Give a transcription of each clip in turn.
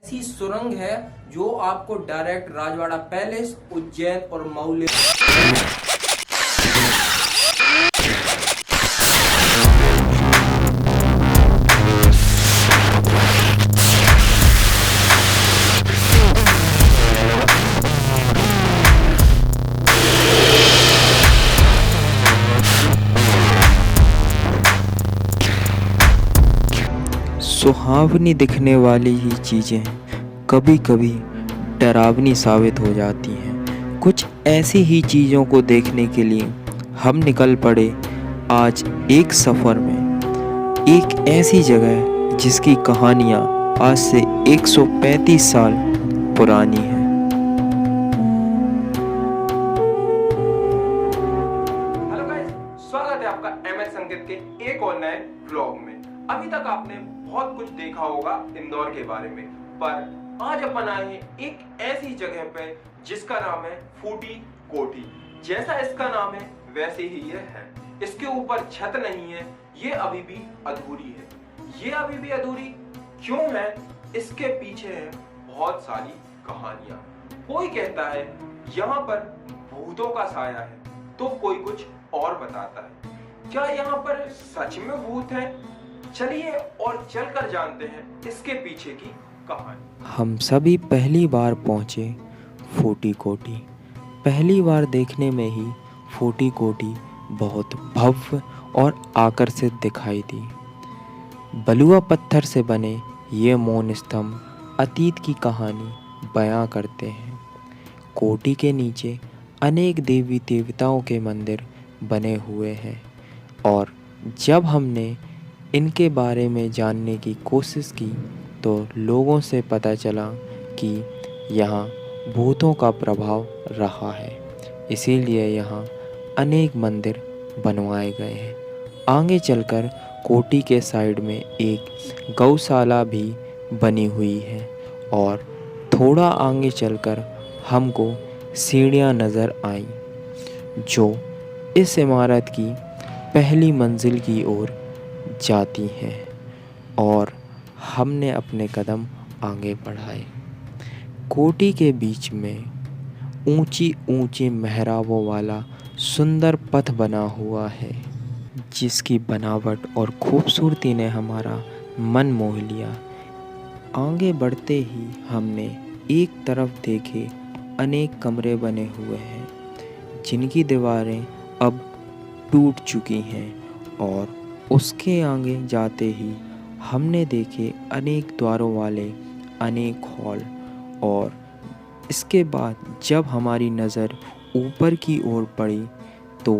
ऐसी सुरंग है जो आपको डायरेक्ट राजवाड़ा पैलेस, उज्जैन और मऊ ले। सुहावनी दिखने वाली ही चीज़ें कभी कभी डरावनी साबित हो जाती हैं। कुछ ऐसी ही चीज़ों को देखने के लिए हम निकल पड़े आज एक सफ़र में, एक ऐसी जगह जिसकी कहानियाँ आज से 135 साल पुरानी है। हेलो गाइस, स्वागत है आपका एमएस संकेत के एक और नए व्लॉग में। अभी तक आपने बहुत कुछ देखा होगा इंदौर के बारे में, पर आज अपन आए हैं एक ऐसी जगह पे जिसका नाम है फूटी कोठी। जैसा इसका नाम है वैसे ही ये है। इसके ऊपर छत नहीं है, ये अभी भी अधूरी है। ये अभी भी अधूरी क्यों है? इसके पीछे है बहुत सारी कहानियां। कोई कहता है यहाँ पर भूतों का साया है, तो कोई कुछ और बताता है। क्या यहाँ पर सच में भूत है? चलिए और चलकर जानते हैं इसके पीछे की कहानी। हम सभी पहली बार पहुँचे फूटी कोठी। पहली बार देखने में ही फूटी कोठी बहुत भव्य और आकर्षित दिखाई दी। बलुआ पत्थर से बने ये मौन स्तंभ अतीत की कहानी बयां करते हैं। कोठी के नीचे अनेक देवी देवताओं के मंदिर बने हुए हैं और जब हमने इनके बारे में जानने की कोशिश की तो लोगों से पता चला कि यहाँ भूतों का प्रभाव रहा है, इसीलिए यहाँ अनेक मंदिर बनवाए गए हैं। आगे चलकर कोठी के साइड में एक गौशाला भी बनी हुई है और थोड़ा आगे चलकर हमको सीढ़ियाँ नज़र आईं जो इस इमारत की पहली मंजिल की ओर जाती हैं और हमने अपने कदम आगे बढ़ाए। कोठी के बीच में ऊंची ऊंची मेहराबों वाला सुंदर पथ बना हुआ है, जिसकी बनावट और खूबसूरती ने हमारा मन मोह लिया। आगे बढ़ते ही हमने एक तरफ देखे अनेक कमरे बने हुए हैं, जिनकी दीवारें अब टूट चुकी हैं और उसके आगे जाते ही हमने देखे अनेक द्वारों वाले अनेक हॉल। और इसके बाद जब हमारी नज़र ऊपर की ओर पड़ी तो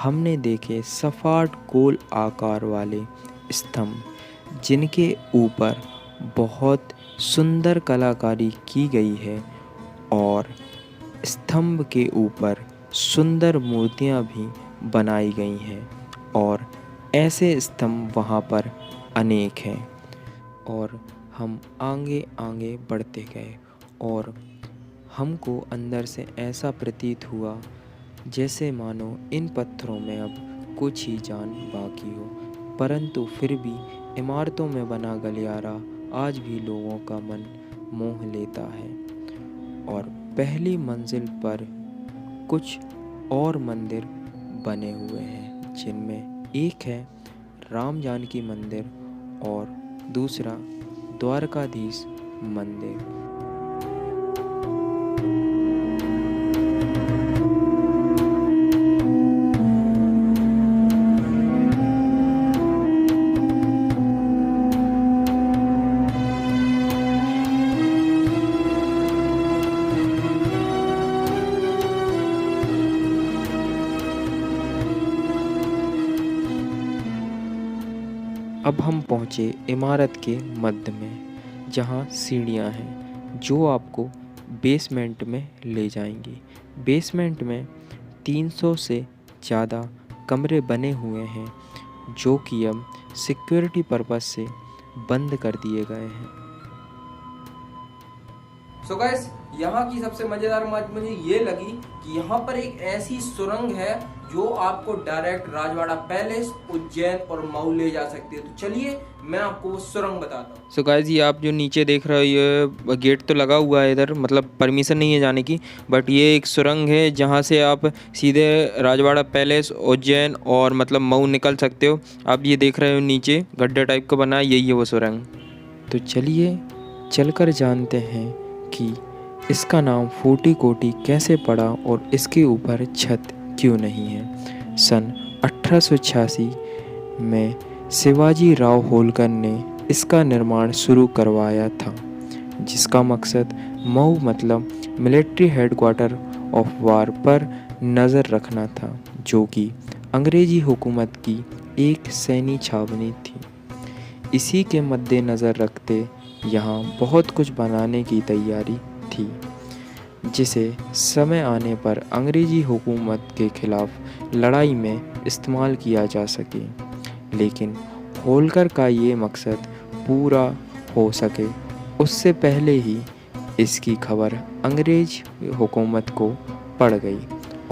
हमने देखे सपाट गोल आकार वाले स्तंभ, जिनके ऊपर बहुत सुंदर कलाकारी की गई है और स्तंभ के ऊपर सुंदर मूर्तियां भी बनाई गई हैं और ऐसे स्तंभ वहाँ पर अनेक हैं। और हम आगे आगे बढ़ते गए और हमको अंदर से ऐसा प्रतीत हुआ जैसे मानो इन पत्थरों में अब कुछ ही जान बाकी हो, परंतु फिर भी इमारतों में बना गलियारा आज भी लोगों का मन मोह लेता है। और पहली मंजिल पर कुछ और मंदिर बने हुए हैं, जिनमें एक है राम जानकी मंदिर और दूसरा द्वारकाधीश मंदिर। अब हम पहुँचे इमारत के मध्य में, जहाँ सीढ़ियाँ हैं जो आपको बेसमेंट में ले जाएंगी। बेसमेंट में 300 से ज़्यादा कमरे बने हुए हैं जो कि अब सिक्योरिटी पर्पस से बंद कर दिए गए हैं। सो गाइस, यहाँ की सबसे मजेदार बात मुझे ये लगी कि यहाँ पर एक ऐसी सुरंग है जो आपको डायरेक्ट राजवाड़ा पैलेस, उज्जैन और मऊ ले जा सकती है। तो चलिए मैं आपको वो सुरंग बताता हूँ। सो गाइस, ये आप जो नीचे देख रहे हो, ये गेट तो लगा हुआ है इधर, मतलब परमिशन नहीं है जाने की, बट ये एक सुरंग है जहाँ से आप सीधे राजवाड़ा पैलेस, उज्जैन और मतलब मऊ निकल सकते हो। आप ये देख रहे हो नीचे गड्ढे टाइप का बना है, यही है वो सुरंग। तो चलिए चलकर जानते हैं कि इसका नाम फोर्टी कोटी कैसे पड़ा और इसके ऊपर छत क्यों नहीं है। सन 1886 में शिवाजी राव होलकर ने इसका निर्माण शुरू करवाया था, जिसका मकसद मऊ मतलब मिलिट्री हेडक्वार्टर ऑफ वार पर नज़र रखना था, जो कि अंग्रेजी हुकूमत की एक सैन्य छावनी थी। इसी के मद्देनज़र रखते यहाँ बहुत कुछ बनाने की तैयारी थी, जिसे समय आने पर अंग्रेजी हुकूमत के खिलाफ लड़ाई में इस्तेमाल किया जा सके। लेकिन होलकर का ये मकसद पूरा हो सके उससे पहले ही इसकी खबर अंग्रेज हुकूमत को पड़ गई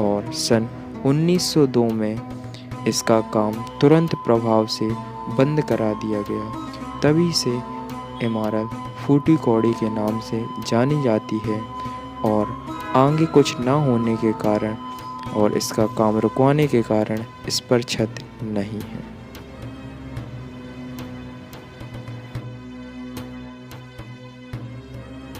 और सन 1902 में इसका काम तुरंत प्रभाव से बंद करा दिया गया। तभी से इमारत फूटी कौड़ी के नाम से जानी जाती है और आगे कुछ ना होने के कारण और इसका काम रुकवाने के कारण इस पर छत नहीं है।